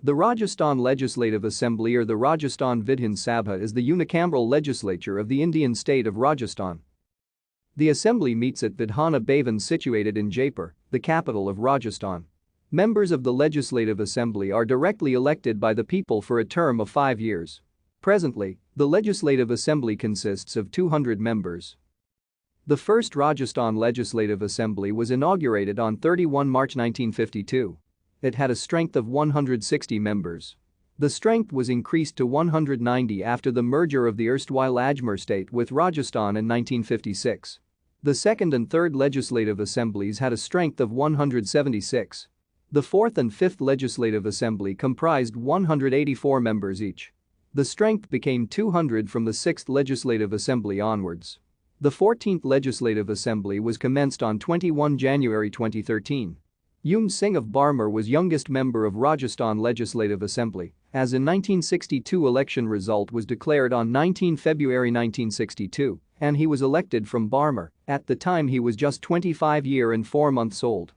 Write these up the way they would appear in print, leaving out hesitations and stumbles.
The Rajasthan Legislative Assembly or the Rajasthan Vidhan Sabha is the unicameral legislature of the Indian state of Rajasthan. The assembly meets at Vidhan Bhavan situated in Jaipur, the capital of Rajasthan. Members of the Legislative Assembly are directly elected by the people for a term of 5 years. Presently, the Legislative Assembly consists of 200 members. The first Rajasthan Legislative Assembly was inaugurated on 31 March 1952. It had a strength of 160 members. The strength was increased to 190 after the merger of the erstwhile Ajmer state with Rajasthan in 1956. The second and third legislative assemblies had a strength of 176. The fourth and fifth legislative assembly comprised 184 members each. The strength became 200 from the sixth legislative assembly onwards. The 14th legislative assembly was commenced on 21 January 2013. Yum Singh of Barmer was youngest member of Rajasthan Legislative Assembly, as in 1962 election result was declared on 19 February 1962, and he was elected from Barmer. At the time he was just 25 years and 4 months old.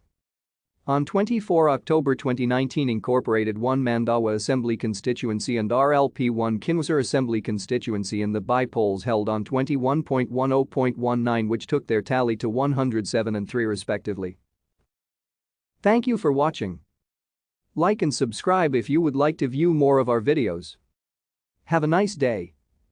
On 24 October 2019 incorporated 1 Mandawa Assembly constituency and RLP1 Kinwasar Assembly constituency in the by-polls held on 21.10.19 which took their tally to 107 and 3 respectively. Thank you for watching. Like and subscribe if you would like to view more of our videos. Have a nice day.